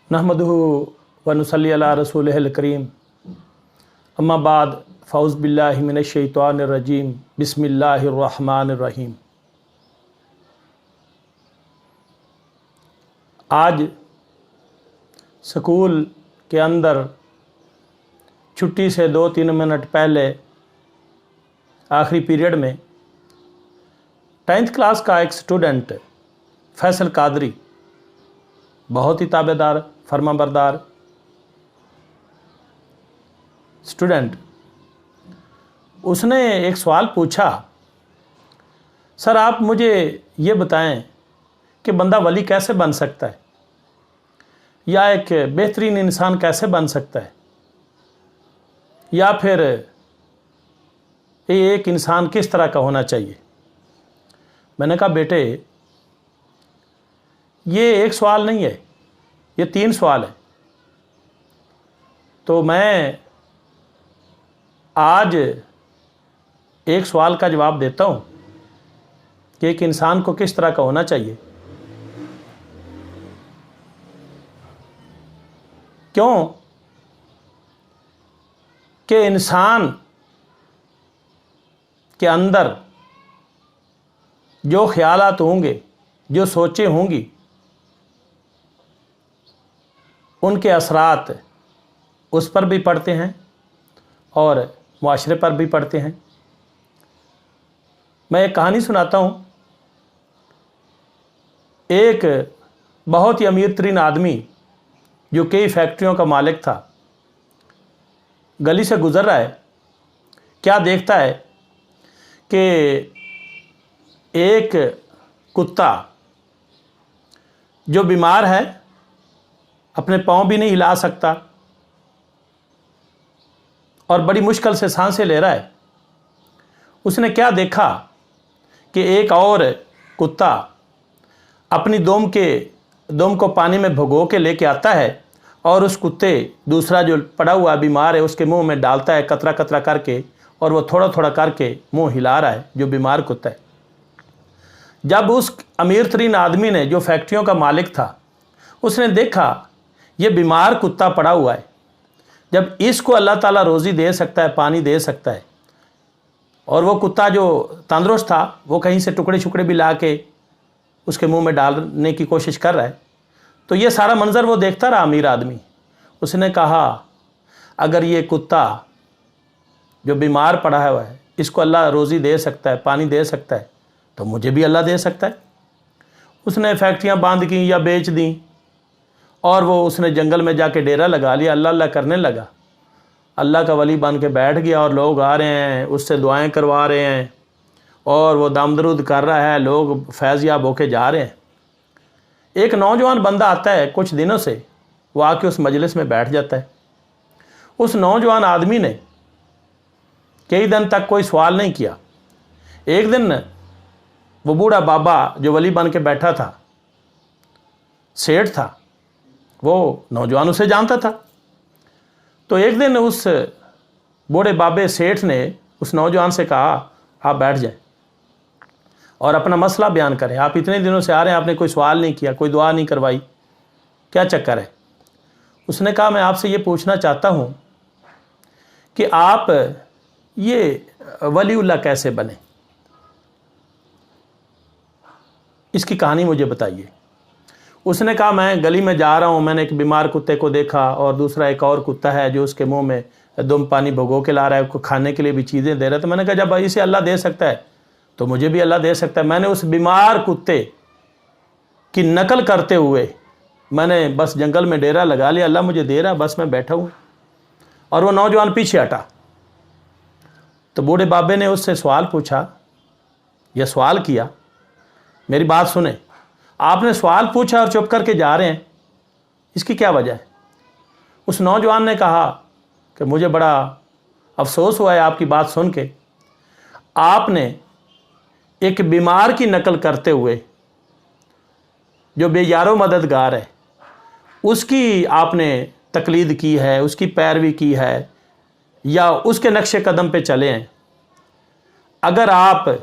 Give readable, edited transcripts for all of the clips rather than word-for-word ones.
नहमदुहु व नुसल्ली अला रसूलिहिल करीम अम्मा बाद फ़ौज़ बिल्लाहि मिनश शैतानिर रजीम बिस्मिल्लाहिर रहमानिर रहीम। आज स्कूल के अंदर छुट्टी से 2-3 मिनट पहले आखिरी पीरियड में 10th क्लास का एक स्टूडेंट फैसल कादरी, बहुत ही ताबेदार फरमाबरदार स्टूडेंट, उसने एक सवाल पूछा, सर आप मुझे ये बताएं कि बंदा वली कैसे बन सकता है या एक बेहतरीन इंसान कैसे बन सकता है, या फिर ये एक इंसान किस तरह का होना चाहिए। मैंने कहा बेटे ये एक सवाल नहीं है, ये 3 सवाल है। तो मैं आज एक सवाल का जवाब देता हूँ कि एक इंसान को किस तरह का होना चाहिए। क्यों कि इंसान के अंदर जो ख्यालात होंगे, जो सोचें होंगी, उनके असरात उस पर भी पड़ते हैं और मुआशरे पर भी पड़ते हैं। मैं एक कहानी सुनाता हूँ। एक बहुत ही अमीर तरीन आदमी जो कई फैक्ट्रियों का मालिक था, गली से गुज़र रहा है। क्या देखता है कि एक कुत्ता जो बीमार है, अपने पाँव भी नहीं हिला सकता और बड़ी मुश्किल से सांसें ले रहा है। उसने क्या देखा कि एक और कुत्ता अपनी दुम को पानी में भिगो के लेके आता है और उस कुत्ते दूसरा जो पड़ा हुआ बीमार है उसके मुंह में डालता है कतरा कतरा करके, और वो थोड़ा थोड़ा करके मुंह हिला रहा है जो बीमार कुत्ता है। जब उस अमीर तरीन आदमी ने, जो फैक्ट्रियों का मालिक था, उसने देखा ये बीमार कुत्ता पड़ा हुआ है, जब इसको अल्लाह ताला रोज़ी दे सकता है, पानी दे सकता है, और वो कुत्ता जो तंदुरुस्त था वो कहीं से टुकड़े शुकड़े भी ला के उसके मुंह में डालने की कोशिश कर रहा है। तो ये सारा मंज़र वो देखता रहा अमीर आदमी। उसने कहा अगर ये कुत्ता जो बीमार पड़ा हुआ है इसको अल्लाह रोज़ी दे सकता है, पानी दे सकता है, तो मुझे भी अल्लाह दे सकता है। उसने फैक्ट्रियाँ बंद की या बेच दी और वो उसने जंगल में जाके डेरा लगा लिया, अल्लाह अल्लाह करने लगा। अल्लाह का वली बन के बैठ गया और लोग आ रहे हैं, उससे दुआएं करवा रहे हैं और वो दामदरूद कर रहा है, लोग फैज़ याब होके जा रहे हैं। एक नौजवान बंदा आता है कुछ दिनों से, वो आके उस मजलिस में बैठ जाता है। उस नौजवान आदमी ने कई दिन तक कोई सवाल नहीं किया। एक दिन वो बूढ़ा बाबा जो वली बन के बैठा था, सेठ था, वो नौजवान उसे जानता था। तो एक दिन उस बूढ़े बाबे सेठ ने उस नौजवान से कहा आप बैठ जाएं और अपना मसला बयान करें। आप इतने दिनों से आ रहे हैं, आपने कोई सवाल नहीं किया, कोई दुआ नहीं करवाई, क्या चक्कर है। उसने कहा मैं आपसे ये पूछना चाहता हूँ कि आप ये वलीउल्लाह कैसे बने, इसकी कहानी मुझे बताइए। उसने कहा मैं गली में जा रहा हूँ, मैंने एक बीमार कुत्ते को देखा और दूसरा एक और कुत्ता है जो उसके मुंह में दुम पानी भिगो के ला रहा है, उसको खाने के लिए भी चीज़ें दे रहा है। तो मैंने कहा जब इसे अल्लाह दे सकता है तो मुझे भी अल्लाह दे सकता है। मैंने उस बीमार कुत्ते की नकल करते हुए मैंने बस जंगल में डेरा लगा लिया, अल्लाह मुझे दे रहा, बस मैं बैठा हूँ। और वो नौजवान पीछे हटा। तो बूढ़े बाबे ने उससे सवाल पूछा, यह सवाल किया, मेरी बात सुने, आपने सवाल पूछा और चुप करके जा रहे हैं, इसकी क्या वजह है। उस नौजवान ने कहा कि मुझे बड़ा अफसोस हुआ है आपकी बात सुन के। आपने एक बीमार की नकल करते हुए जो बेयारो मददगार है उसकी आपने तकलीद की है, उसकी पैरवी की है या उसके नक्शे कदम पे चले हैं। अगर आप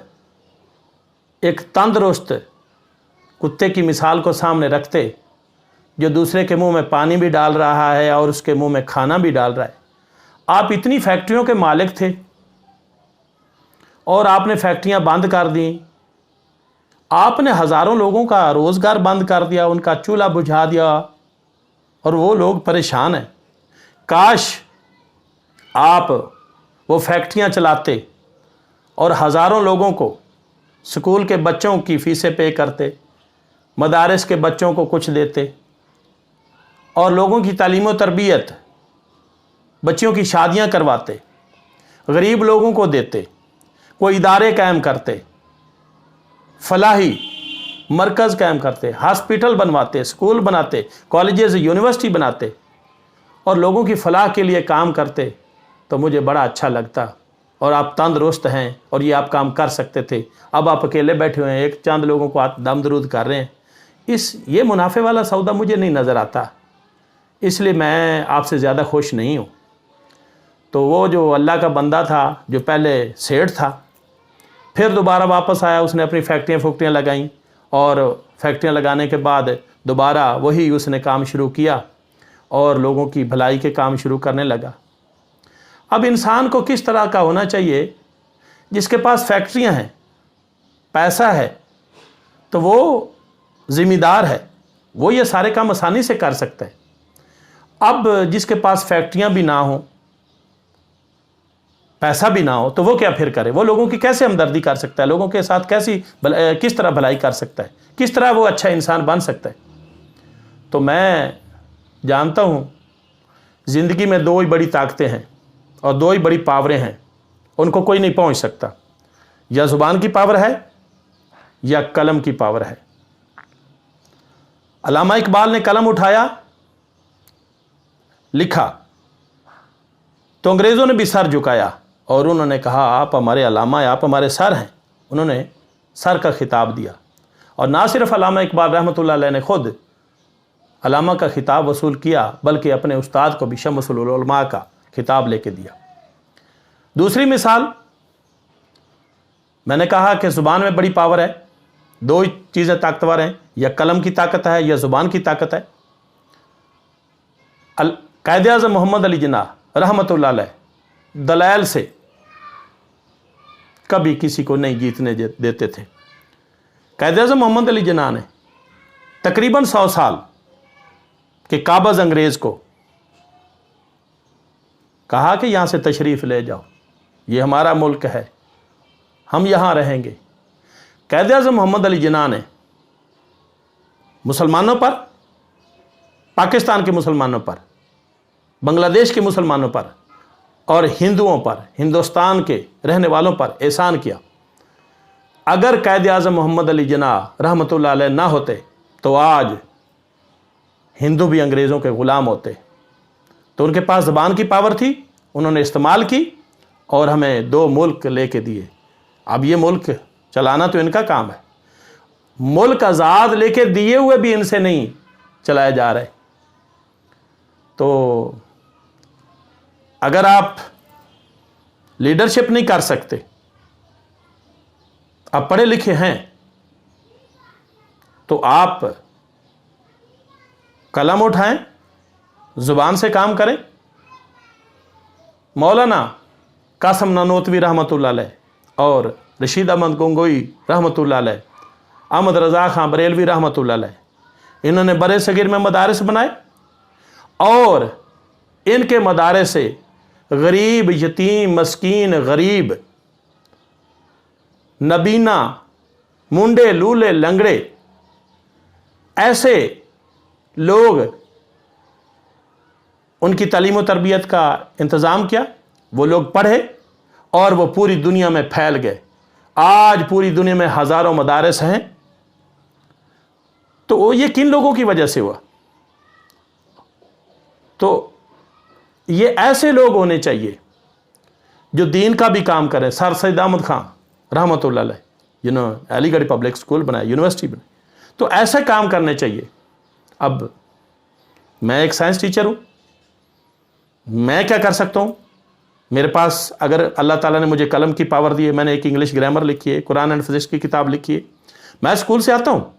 एक तंदुरुस्त कुत्ते की मिसाल को सामने रखते जो दूसरे के मुंह में पानी भी डाल रहा है और उसके मुंह में खाना भी डाल रहा है। आप इतनी फैक्ट्रियों के मालिक थे और आपने फैक्ट्रियां बंद कर दी, आपने हज़ारों लोगों का रोज़गार बंद कर दिया, उनका चूल्हा बुझा दिया और वो लोग परेशान हैं। काश आप वो फैक्ट्रियां चलाते और हज़ारों लोगों को स्कूल के बच्चों की फ़ीसें पे करते, मदारिस के बच्चों को कुछ देते और लोगों की तालीम और तरबियत, बच्चियों की शादियां करवाते, गरीब लोगों को देते, कोई इदारे कायम करते, फलाही मरकज़ कायम करते, हॉस्पिटल बनवाते, स्कूल बनाते, कॉलेजेस यूनिवर्सिटी बनाते और लोगों की फलाह के लिए काम करते, तो मुझे बड़ा अच्छा लगता। और आप तंदुरुस्त हैं और ये आप काम कर सकते थे। अब आप अकेले बैठे हुए हैं, एक चंद लोगों को आप दम दरूद कर रहे हैं। ये मुनाफे वाला सौदा मुझे नहीं नज़र आता, इसलिए मैं आपसे ज़्यादा खुश नहीं हूँ। तो वो जो अल्लाह का बंदा था, जो पहले सेठ था, फिर दोबारा वापस आया, उसने अपनी फैक्ट्रियाँ लगाईं और फैक्ट्रियाँ लगाने के बाद दोबारा वही उसने काम शुरू किया और लोगों की भलाई के काम शुरू करने लगा। अब इंसान को किस तरह का होना चाहिए? जिसके पास फैक्ट्रियाँ हैं, पैसा है, तो वो ज़िम्मेदार है, वो ये सारे काम आसानी से कर सकता है। अब जिसके पास फैक्ट्रियाँ भी ना हो, पैसा भी ना हो, तो वो क्या फिर करे? वो लोगों की कैसे हमदर्दी कर सकता है? लोगों के साथ किस तरह भलाई कर सकता है? किस तरह वो अच्छा इंसान बन सकता है? तो मैं जानता हूँ ज़िंदगी में दो ही बड़ी ताकतें हैं और दो ही बड़ी पावरें हैं, उनको कोई नहीं पहुँच सकता। या ज़ुबान की पावर है या कलम की पावर है। अल्लामा इकबाल ने कलम उठाया, लिखा, तो अंग्रेज़ों ने भी सर झुकाया और उन्होंने कहा आप हमारे अल्लामा हैं, आप हमारे सर हैं। उन्होंने सर का खिताब दिया। और ना सिर्फ अल्लामा इकबाल रहमतुल्लाह अलैह ने खुद अल्लामा का खिताब वसूल किया, बल्कि अपने उस्ताद को भी शम्सुल उलमा का खिताब लेके दिया। दूसरी मिसाल, मैंने कहा कि ज़ुबान में बड़ी पावर है, दो ही चीज़ें ताकतवर हैं, या कलम की ताकत है या ज़ुबान की ताकत है। कायदे आज़म मोहम्मद अली जिन्ना रहमतुल्लाह अलैह दलाइल से कभी किसी को नहीं जीतने देते थे। कायदे आज़म मोहम्मद अली जिन्ना ने तकरीबन 100 साल के काबज़ अंग्रेज़ को कहा कि यहाँ से तशरीफ़ ले जाओ, ये हमारा मुल्क है, हम यहाँ रहेंगे। कायदे आज़म मोहम्मद अली जिन्ना ने मुसलमानों पर, पाकिस्तान के मुसलमानों पर, बांग्लादेश के मुसलमानों पर और हिंदुओं पर, हिंदुस्तान के रहने वालों पर एहसान किया। अगर कायदे आज़म मोहम्मद अली जिन्ना रहमतुल्लाह अलैह ना होते तो आज हिंदू भी अंग्रेज़ों के ग़ुलाम होते। तो उनके पास ज़बान की पावर थी, उन्होंने इस्तेमाल की और हमें 2 मुल्क लेके दिए। अब ये मुल्क चलाना तो इनका काम है। मुल्क आज़ाद लेके दिए हुए भी इनसे नहीं चलाए जा रहे। तो अगर आप लीडरशिप नहीं कर सकते, आप पढ़े लिखे हैं, तो आप कलम उठाएं, ज़ुबान से काम करें। मौलाना कासम नानोतवी रहमतुल्लाह अलैह और रशीद अहमद गंगोई रहमतुल्लाह अलैह, अहमद रज़ा खां बरेलवी रहमतुल्लाह अलैह, इन्होंने बड़े सगीर में मदारिस बनाए और इनके मदारिस से गरीब, यतीम, मस्कीन, गरीब, नबीना, मुंडे, लूले, लंगड़े, ऐसे लोग, उनकी तालीम और तरबियत का इंतज़ाम किया। वो लोग पढ़े और वो पूरी दुनिया में फैल गए। आज पूरी दुनिया में हज़ारों मदारिस हैं। तो ये किन लोगों की वजह से हुआ? तो ये ऐसे लोग होने चाहिए जो दीन का भी काम करें। सर सैयद अहमद खां रहमतुल्लाह अलैह, जिन्होंने अलीगढ़ पब्लिक स्कूल बनाया, यूनिवर्सिटी बनाई, तो ऐसे काम करने चाहिए। अब मैं एक साइंस टीचर हूँ, मैं क्या कर सकता हूँ? मेरे पास अगर अल्लाह ताला ने मुझे कलम की पावर दी है, मैंने एक इंग्लिश ग्रामर लिखी है, कुरान एंड फिजिक्स की किताब लिखी है, मैं स्कूल से आता हूँ,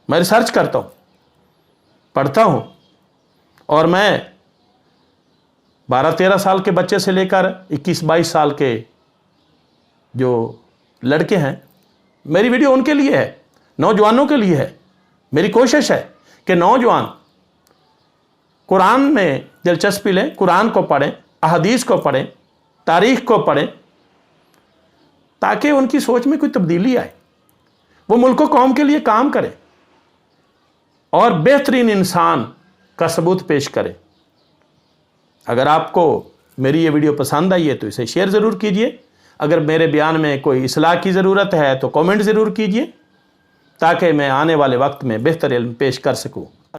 मैं रिसर्च करता हूँ, पढ़ता हूँ और मैं 12-13 साल के बच्चे से लेकर 21-22 साल के जो लड़के हैं, मेरी वीडियो उनके लिए है, नौजवानों के लिए है। मेरी कोशिश है कि नौजवान कुरान में दिलचस्पी लें, कुरान को पढ़ें, अहदीस को पढ़ें, तारीख़ को पढ़ें, ताकि उनकी सोच में कोई तब्दीली आए, वो मुल्क कौम के लिए काम करें और बेहतरीन इंसान का सबूत पेश करें। अगर आपको मेरी ये वीडियो पसंद आई है तो इसे शेयर ज़रूर कीजिए। अगर मेरे बयान में कोई इस्लाह की ज़रूरत है तो कमेंट ज़रूर कीजिए, ताकि मैं आने वाले वक्त में बेहतर इल्म पेश कर सकूँ।